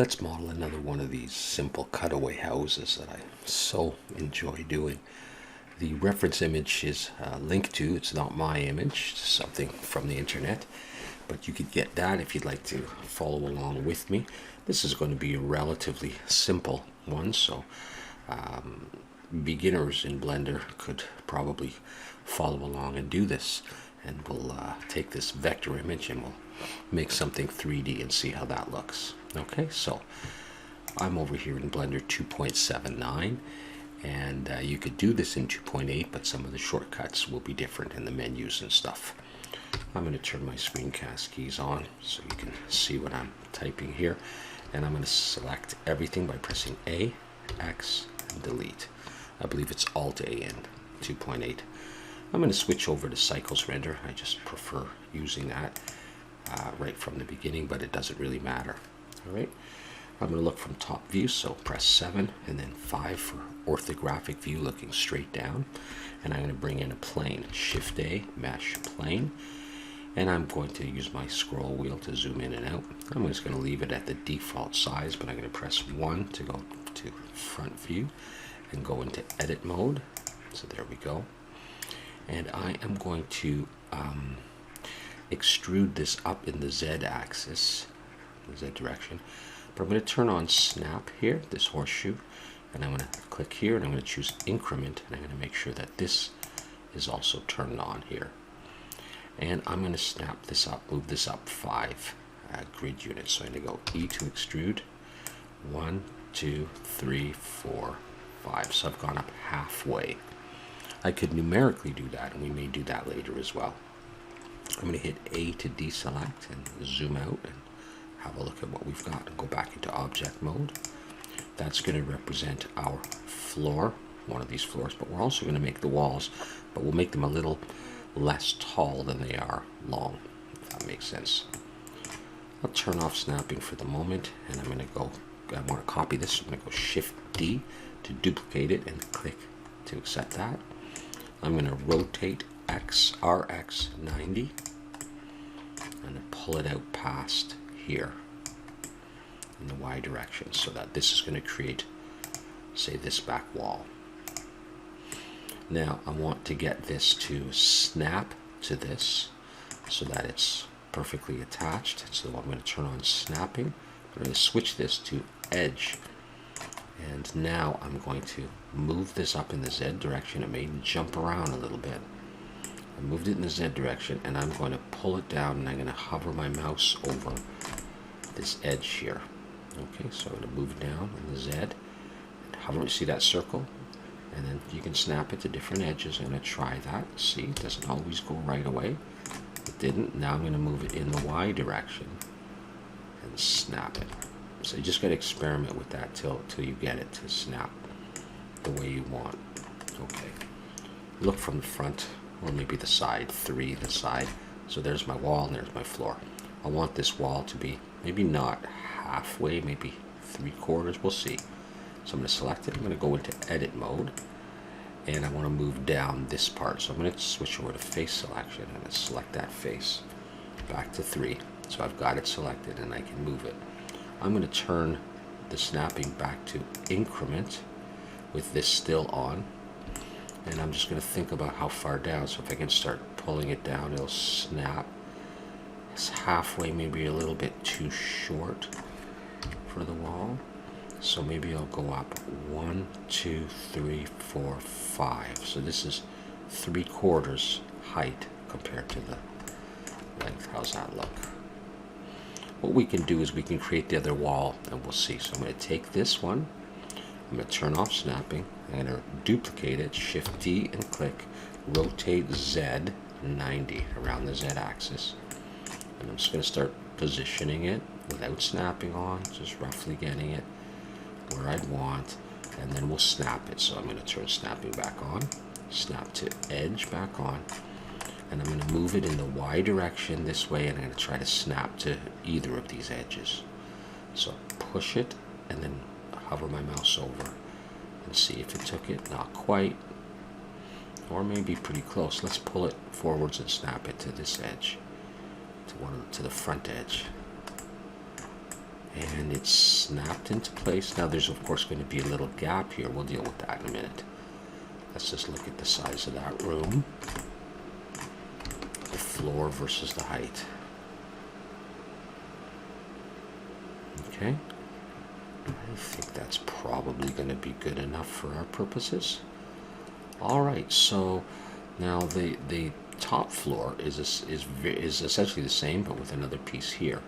Let's model another one of these simple cutaway houses that I so enjoy doing. The reference image is linked to, it's not my image, it's something from the internet, but you could get that if you'd like to follow along with me. This is going to be a relatively simple one, so beginners in Blender could probably follow along and do this. And we'll take this vector image and we'll make something 3D and see how that looks. Okay, so I'm over here in Blender 2.79, and you could do this in 2.8, but some of the shortcuts will be different in the menus and stuff. I'm going to turn my screencast keys on so you can see what I'm typing here, and I'm going to select everything by pressing A, X, and delete. I believe it's Alt A in 2.8. I'm going to switch over to Cycles Render. I just prefer using that right from the beginning, but it doesn't really matter. All right, I'm going to look from top view, so press 7 and then 5 for orthographic view, looking straight down. And I'm going to bring in a plane, Shift A, Mesh Plane, and I'm going to use my scroll wheel to zoom in and out. I'm just going to leave it at the default size, but I'm going to press 1 to go to front view and go into edit mode. So there we go. And I am going to extrude this up in the Z axis, the Z direction. But I'm going to turn on snap here, this horseshoe, and I'm going to click here and I'm going to choose increment, and I'm going to make sure that this is also turned on here. And I'm going to snap this up, move this up 5 grid units. So I'm going to go E to extrude, 1, 2, 3, 4, 5. So I've gone up halfway. I could numerically do that, and we may do that later as well. I'm going to hit A to deselect and zoom out and have a look at what we've got and go back into object mode. That's going to represent our floor, one of these floors, but we're also going to make the walls, but we'll make them a little less tall than they are long, if that makes sense. I'll turn off snapping for the moment, and I'm going to go, I want to copy this, so I'm going to go Shift D to duplicate it and click to accept that. I'm going to rotate RX 90 and pull it out past here in the Y direction, so that this is going to create, say, this back wall. Now I want to get this to snap to this so that it's perfectly attached. So I'm going to turn on snapping. I'm going to switch this to edge. And now I'm going to move this up in the Z direction. It may jump around a little bit. I moved it in the Z direction, and I'm going to pull it down, and I'm going to hover my mouse over this edge here. Okay, so I'm going to move down in the Z, and hover, see that circle? And then you can snap it to different edges. I'm going to try that. See, it doesn't always go right away. It didn't. Now I'm going to move it in the Y direction and snap it. So you just got to experiment with that till you get it to snap the way you want. Okay. Look from the front, or maybe the side, 3, the side. So there's my wall and there's my floor. I want this wall to be maybe not halfway, maybe 3/4, we'll see. So I'm going to select it, I'm going to go into edit mode, and I want to move down this part. So I'm going to switch over to face selection, and I'm going to select that face back to 3. So I've got it selected and I can move it. I'm going to turn the snapping back to increment with this still on, and I'm just going to think about how far down. So if I can start pulling it down, it'll snap. It's halfway, maybe a little bit too short for the wall. So maybe I'll go up 1, 2, 3, 4, 5. So this is 3/4 height compared to the length. How's that look? What we can do is we can create the other wall, and we'll see. So I'm going to take this one, I'm going to turn off snapping, I'm going to duplicate it, Shift D and click, rotate Z 90 around the Z axis. And I'm just going to start positioning it without snapping on, just roughly getting it where I'd want, and then we'll snap it. So I'm going to turn snapping back on, snap to edge back on, and I'm going to move it in the Y direction this way, and I'm going to try to snap to either of these edges. So push it and then hover my mouse over and see if it took it. Not quite, or maybe pretty close. Let's pull it forwards and snap it to this edge, to the front edge. And it's snapped into place. Now there's of course going to be a little gap here. We'll deal with that in a minute. Let's just look at the size of that room. The floor versus the height. Okay. I think that's probably going to be good enough for our purposes. All right, so now the top floor is essentially the same, but with another piece here.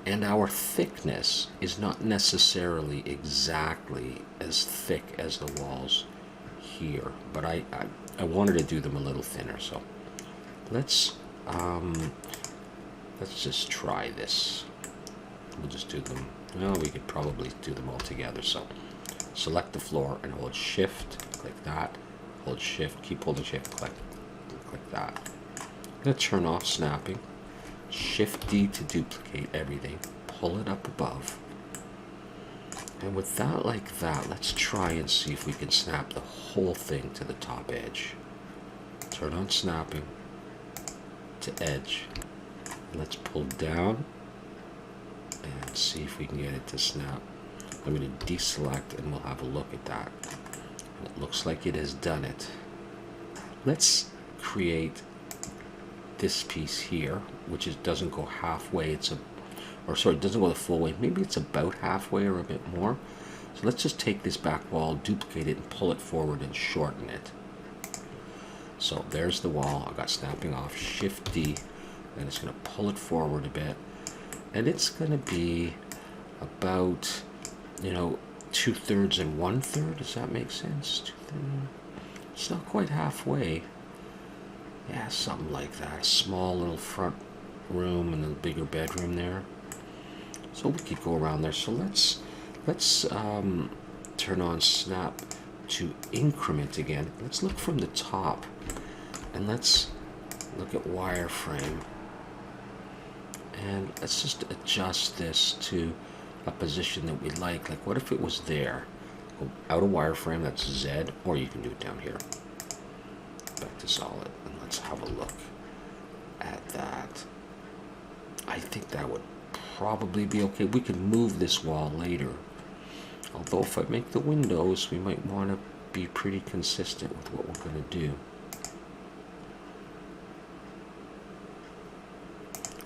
And our thickness is not necessarily exactly as thick as the walls here, but I wanted to do them a little thinner. So let's just try this. We'll just do them. Well, we could probably do them all together. So select the floor and hold Shift, click that. Hold Shift, keep holding Shift, click that. I'm going to turn off snapping. Shift D to duplicate everything. Pull it up above. And with that like that, let's try and see if we can snap the whole thing to the top edge. Turn on snapping to edge. Let's pull down and see if we can get it to snap. I'm going to deselect and we'll have a look at that. And it looks like it has done it. Let's create this piece here, which doesn't go halfway. It doesn't go the full way. Maybe it's about halfway or a bit more. So let's just take this back wall, duplicate it, and pull it forward and shorten it. So there's the wall. I got snapping off. Shift D, and it's going to pull it forward a bit, and it's going to be about 2/3 and 1/3. Does that make sense? 2/3. It's not quite halfway. Yeah, something like that. A small little front room and a bigger bedroom there. So we could go around there. So let's turn on snap to increment again. Let's look from the top and let's look at wireframe. And let's just adjust this to a position that we like. Like what if it was there? Go out of wireframe, that's Z, or you can do it down here. Back to solid. Let's have a look at that. I think that would probably be okay. We can move this wall later. Although if I make the windows, we might want to be pretty consistent with what we're going to do.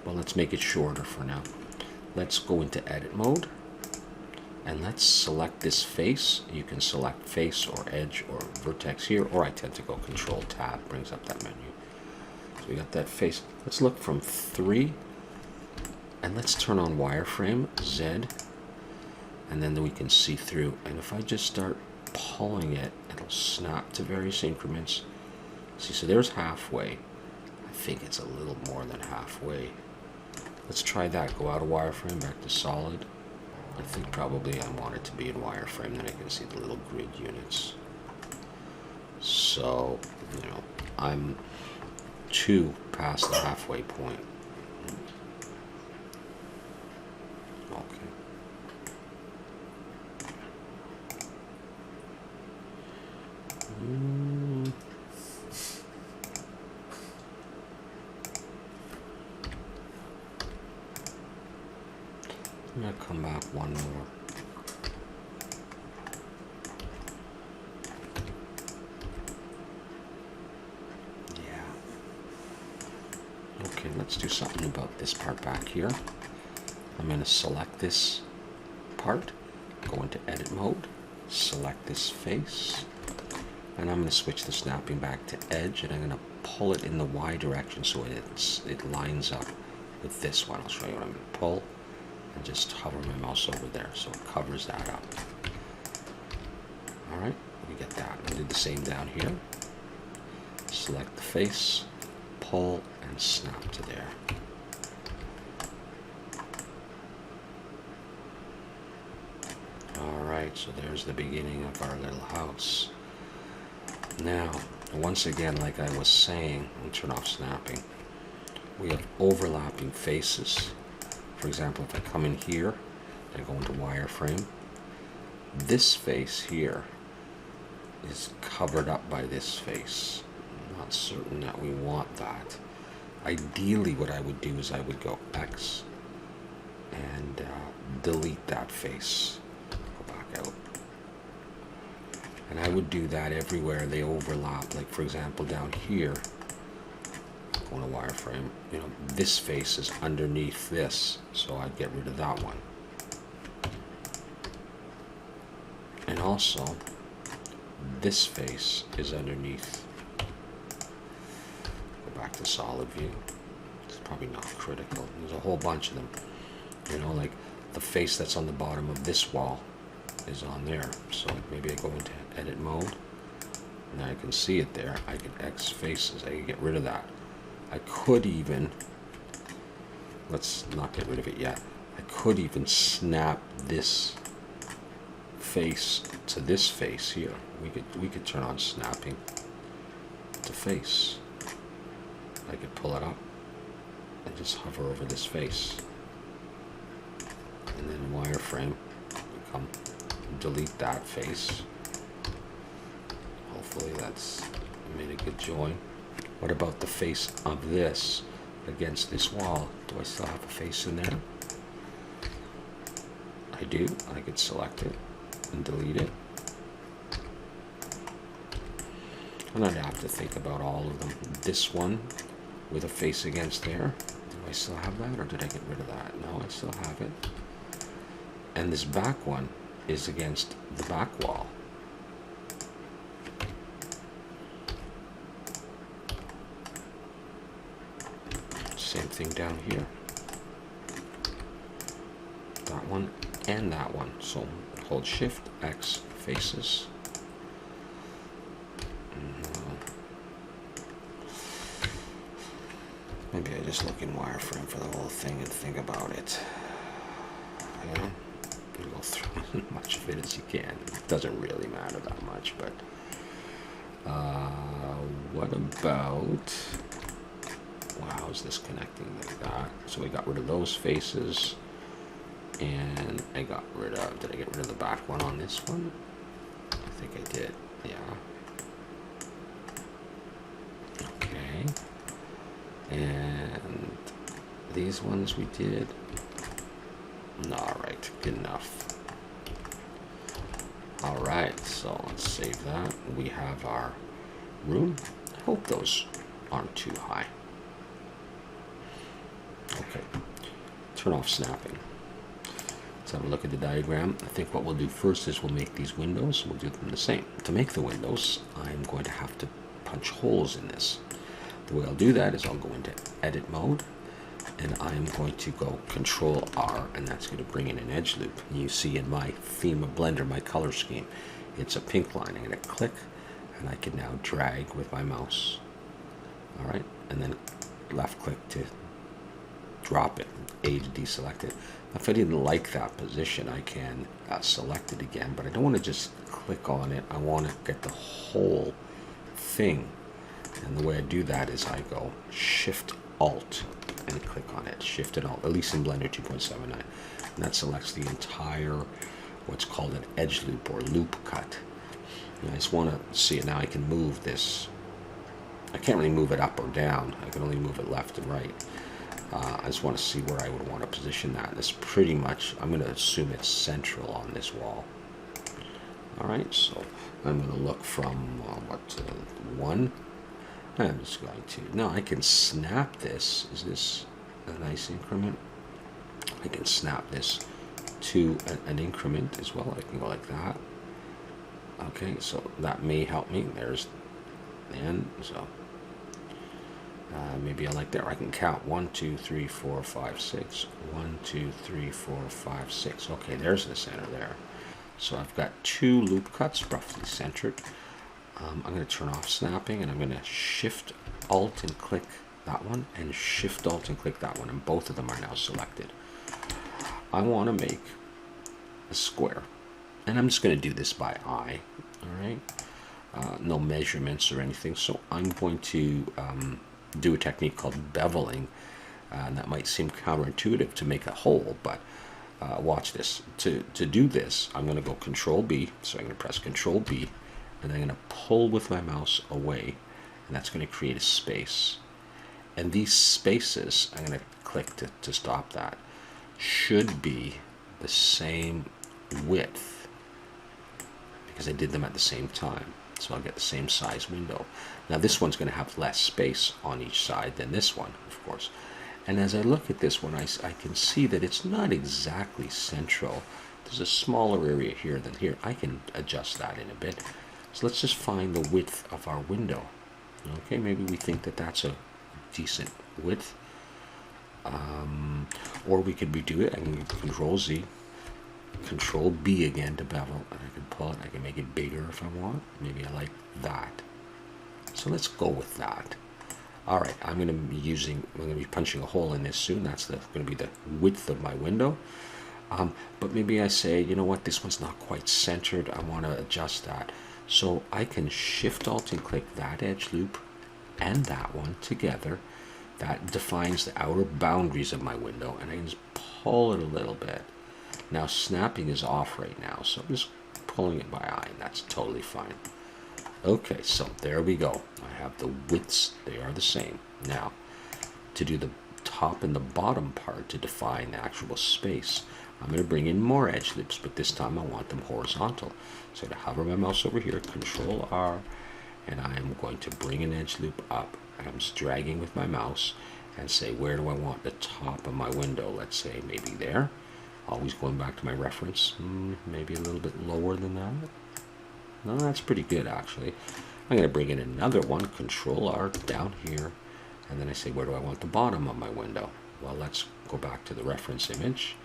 Well, let's make it shorter for now. Let's go into edit mode. And let's select this face. You can select face or edge or vertex here, or I tend to go Control Tab, brings up that menu. So we got that face. Let's look from 3, and let's turn on wireframe, Z, and then we can see through. And if I just start pulling it, it'll snap to various increments. See, so there's halfway. I think it's a little more than halfway. Let's try that. Go out of wireframe, back to solid. I think probably I want it to be in wireframe, then I can see the little grid units. So, I'm 2 past the halfway point. Okay. I'm going to come back one more. Yeah. Okay, let's do something about this part back here. I'm going to select this part, go into edit mode, select this face, and I'm going to switch the snapping back to edge, and I'm going to pull it in the Y direction so it lines up with this one. I'll show you what I'm going to pull. And just hover my mouse over there so it covers that up. Alright, we get that. I'll do the same down here. Select the face, pull, and snap to there. Alright, so there's the beginning of our little house. Now, once again, like I was saying, I'll turn off snapping. We have overlapping faces. For example, if I come in here, I go into wireframe, this face here is covered up by this face. I'm not certain that we want that. ideally what I would do is I would go X and delete that face, go back out. And I would do that everywhere they overlap. Like for example, down here on a wireframe, you know, this face is underneath this, so I'd get rid of that one. And also, this face is underneath. Go back to solid view. It's probably not critical. There's a whole bunch of them. You know, like the face that's on the bottom of this wall is on there. So maybe I go into edit mode. Now I can see it there. I can X faces. I can get rid of that. I could even, let's not get rid of it yet. I could even snap this face to this face here. We could turn on snapping to face. I could pull it up and just hover over this face, and then wireframe, come delete that face. Hopefully that's made a good join. What about the face of this against this wall? Do I still have a face in there? I do. I could select it and delete it. And I'd have to think about all of them. This one with a face against there, do I still have that, or did I get rid of that? No, I still have it. And this back one is against the back wall. Same thing down here. That one and that one. So hold Shift X faces. Maybe I just look in wireframe for the whole thing and think about it. You know, you go through as much of it as you can. It doesn't really matter that much, but what about? Wow, how's this connecting like that? So we got rid of those faces, and I got rid of. Did I get rid of the back one on this one? I think I did. Yeah. Okay. And these ones we did. All right, good enough. All right, so let's save that. We have our room. I hope those aren't too high. Okay, turn off snapping. Let's have a look at the diagram. I think what we'll do first is we'll make these windows. We'll do them the same. To make the windows, I'm going to have to punch holes in this. The way I'll do that is I'll go into edit mode, and I'm going to go Control R, and that's going to bring in an edge loop. And you see in my theme of Blender, my color scheme, it's a pink line. I'm going to click, and I can now drag with my mouse. All right, and then left click to drop it, A to deselect it. If I didn't like that position, I can select it again, but I don't want to just click on it. I want to get the whole thing. And the way I do that is I go Shift Alt and click on it. Shift and Alt, at least in Blender 2.79. And that selects the entire, what's called an edge loop or loop cut. And I just want to see it now. I can move this. I can't really move it up or down. I can only move it left and right. I just want to see where I would want to position that. It's pretty much, I'm going to assume it's central on this wall. All right, so I'm going to look from, 1. I'm just going to, now I can snap this. Is this a nice increment? I can snap this to an increment as well. I can go like that. Okay, so that may help me. There's the end, so maybe I like that. I can count 1, 2, 3, 4, 5, 6. 1, 2, 3, 4, 5, 6. Okay, there's the center there. So I've got 2 loop cuts roughly centered. I'm going to turn off snapping, and I'm going to Shift Alt and click that one, and Shift Alt and click that one, and both of them are now selected. I want to make a square, and I'm just going to do this by eye. All right, no measurements or anything. So I'm going to do a technique called beveling, and that might seem counterintuitive to make a hole, but watch this. To do this, I'm going to go Control B. So I'm going to press Control B. And I'm going to pull with my mouse away, and that's going to create a space. And these spaces, I'm going to click to stop that, should be the same width because I did them at the same time. So I'll get the same size window. Now this one's going to have less space on each side than this one, of course. And as I look at this one, I can see that it's not exactly central. There's a smaller area here than here. I can adjust that in a bit. So let's just find the width of our window. Okay, maybe we think that that's a decent width. Or we could redo it. I can Control Z, Control B again to bevel, and I can pull it. I can make it bigger if I want. Maybe I like that. So let's go with that. All right, I'm going to be punching a hole in this soon. That's going to be the width of my window. But maybe I say, you know what, this one's not quite centered. I want to adjust that. So I can Shift Alt and click that edge loop and that one together. That defines the outer boundaries of my window, and I can just pull it a little bit. Now snapping is off right now, so I'm just pulling it by eye, and that's totally fine. Okay, so there we go. I have the widths, they are the same. Now, to do the top and the bottom part to define the actual space, I'm going to bring in more edge loops, but this time I want them horizontal. So to hover my mouse over here, Control R, and I am going to bring an edge loop up. I'm just dragging with my mouse and say, where do I want the top of my window? Let's say maybe there. Always going back to my reference, maybe a little bit lower than that. No, that's pretty good actually. I'm going to bring in another one, Control R, down here, and then I say, where do I want the bottom of my window? Well, let's go back to the reference image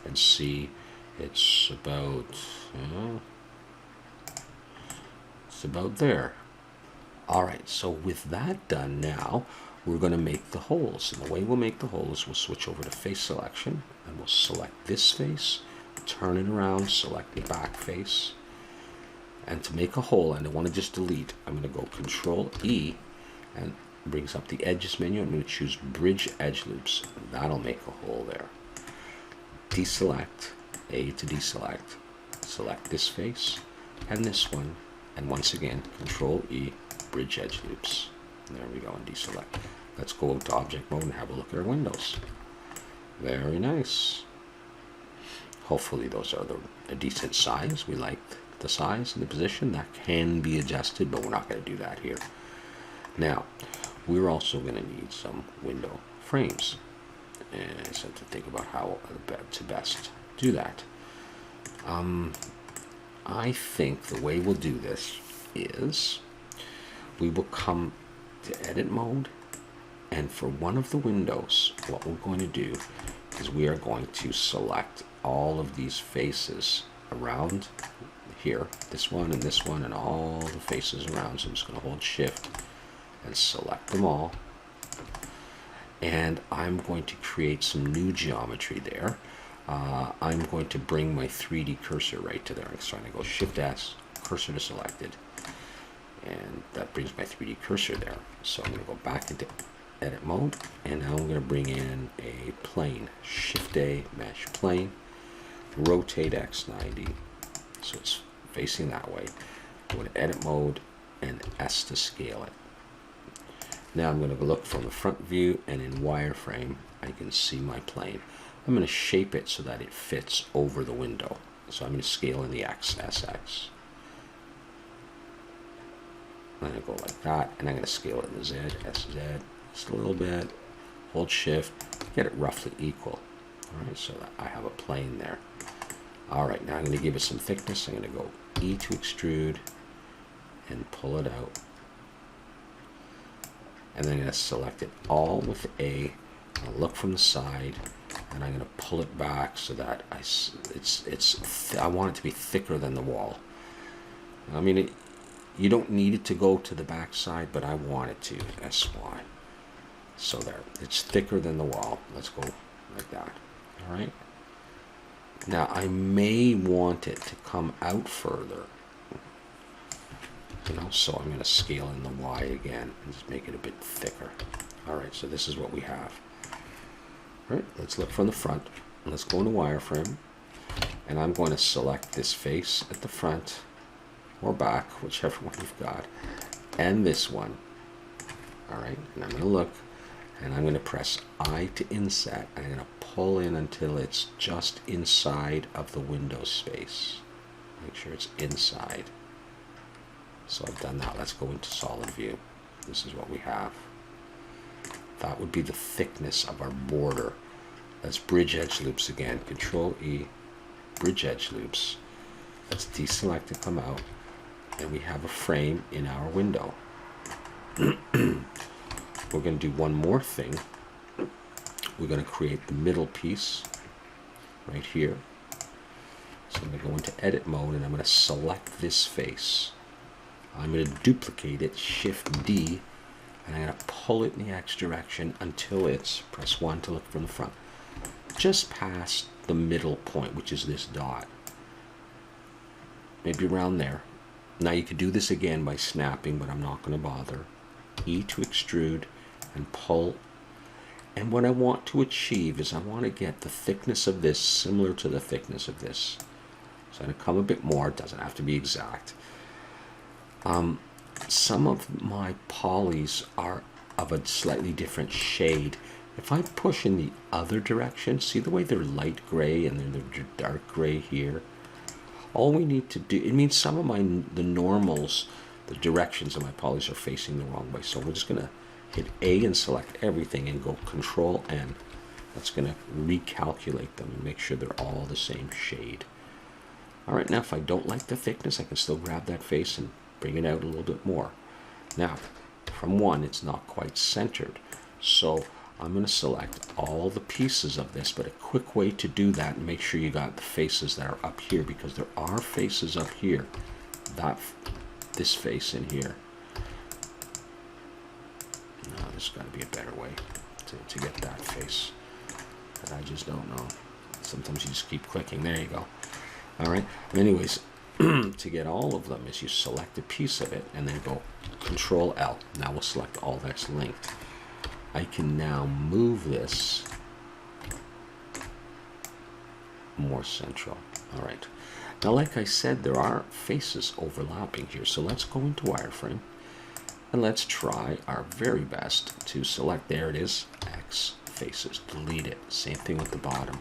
and see it's about there. All right, so with that done now, we're going to make the holes. And the way we'll make the holes, we'll switch over to face selection, and we'll select this face, turn it around, select the back face. And to make a hole, and I want to just delete, I'm going to go Control E, and it brings up the Edges menu. I'm going to choose Bridge Edge Loops. That'll make a hole there. Deselect, A to deselect, select this face, and this one, and once again, Control E, Bridge Edge Loops. There we go, and deselect. Let's go to object mode and have a look at our windows. Very nice. Hopefully those are a decent size. We like the size and the position. That can be adjusted, but we're not going to do that here. Now, we're also going to need some window frames. And so to think about how to best do that. I think the way we'll do this is we will come to edit mode, and for one of the windows, what we're going to do is we are going to select all of these faces around here, this one and all the faces around. So I'm just going to hold Shift and select them all, and I'm going to create some new geometry there. I'm going to bring my 3D cursor right to there. So I'm going to go Shift S, cursor to selected, and that brings my 3D cursor there. So I'm going to go back into edit mode, and now I'm going to bring in a plane. Shift A, mesh plane, rotate X 90, so it's facing that way. Go to edit mode and S to scale it. Now I'm going to look from the front view, and in wireframe I can see my plane. I'm going to shape it so that it fits over the window. So I'm going to scale in the X, SX. I'm going to go like that, and I'm going to scale it in the Z, SZ, just a little bit. Hold Shift, get it roughly equal. All right, so that I have a plane there. All right, now I'm going to give it some thickness. I'm going to go E to extrude and pull it out. And then I'm going to select it all with A. I'll look from the side, and I'm going to pull it back so that I want it to be thicker than the wall. I mean, you don't need it to go to the back side, but I want it to. SY. So there, it's thicker than the wall. Let's go like that. All right. Now I may want it to come out further. So I'm going to scale in the Y again and just make it a bit thicker. All right, so this is what we have. All right, let's look from the front. Let's go into wireframe, and I'm going to select this face at the front or back, whichever one you've got, and this one. All right, and I'm going to look, And I'm going to press I to inset, and I'm going to pull in until it's just inside of the window space. Make sure it's inside. So I've done that. Let's go into solid view. This is what we have. That would be the thickness of our border. Let's bridge edge loops again. Control E, bridge edge loops. Let's deselect and come out, and we have a frame in our window. We're going to do one more thing. We're going to create the middle piece right here. So I'm going to go into edit mode, and I'm going to select this face. I'm going to duplicate it, Shift D, and I'm going to pull it in the X direction until it's, press 1 to look from the front, just past the middle point, which is this dot. Maybe around there. Now you could do this again by snapping, but I'm not going to bother. E to extrude and pull. And what I want to achieve is I want to get the thickness of this similar to the thickness of this. So I'm going to come a bit more. It doesn't have to be exact. Some of my polys are of a slightly different shade. If I push in the other direction, see the way they're light gray and then they're dark gray here? All we need to do, it means some of the normals, the directions of my polys are facing the wrong way. So we're just going to hit A and select everything and go Control N. That's going to recalculate them and make sure they're all the same shade. All right, now if I don't like the thickness, I can still grab that face and bring it out a little bit more. Now, from 1, it's not quite centered. So I'm going to select all the pieces of this, but a quick way to do that, and make sure you got the faces that are up here, because there are faces up here. This face in here. No, there's got to be a better way to get that face, but I just don't know. Sometimes you just keep clicking. There you go. All right. Anyways, to get all of them is you select a piece of it and then go Control L. Now we'll select all that's linked. I can now move this more central. All right. Now, like I said, there are faces overlapping here. So let's go into wireframe and let's try our very best to select, there it is, X faces, delete it. Same thing with the bottom.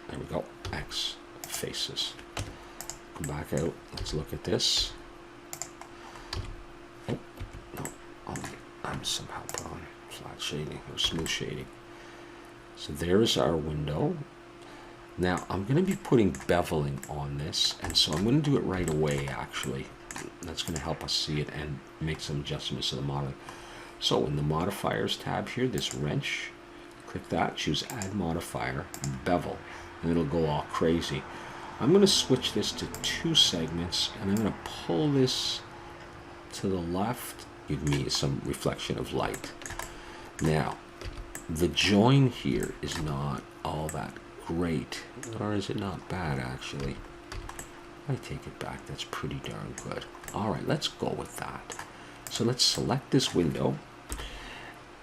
There we go, X faces. Come back out, let's look at this. Oh, no, I'm somehow put on flat shading or smooth shading. So there's our window. Now I'm going to be putting beveling on this, and so I'm going to do it right away actually. That's going to help us see it and make some adjustments to the modeling. So in the modifiers tab here, this wrench, click that, choose add modifier, bevel, and it'll go all crazy. I'm going to switch this to 2 segments, and I'm going to pull this to the left, give me some reflection of light. Now, the join here is not all that great, or is it not bad actually? I take it back, that's pretty darn good. All right, let's go with that. So let's select this window,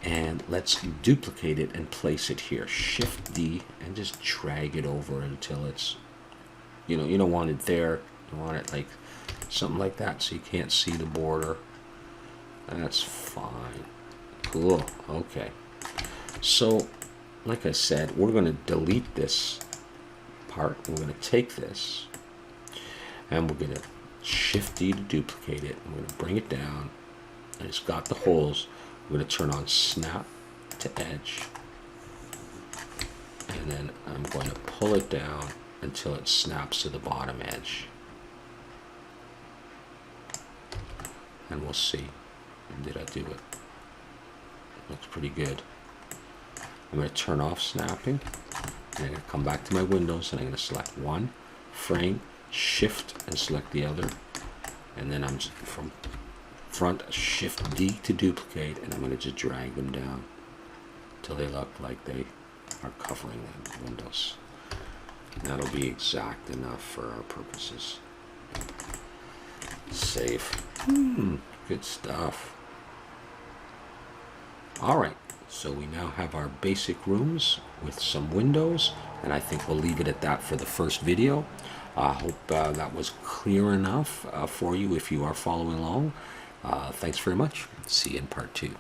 and let's duplicate it and place it here. Shift D and just drag it over until it's, you don't want it there. You want it like something like that so you can't see the border. That's fine. Cool. Okay. So, like I said, we're going to delete this part. We're going to take this and we're going to Shift D to duplicate it. I'm going to bring it down, and it's got the holes. We're going to turn on snap to edge, and then I'm going to pull it down until it snaps to the bottom edge, and we'll see. Did I do it? Looks pretty good. I'm going to turn off snapping, and I'm going to come back to my windows, and I'm going to select one frame, shift and select the other, and then I'm just from front, Shift D to duplicate, and I'm going to just drag them down until they look like they are covering the windows. That'll be exact enough for our purposes. Save. Good stuff. All right, so we now have our basic rooms with some windows, and I think we'll leave it at that for the first video. I hope that was clear enough for you if you are following along. Thanks very much. See you in part 2.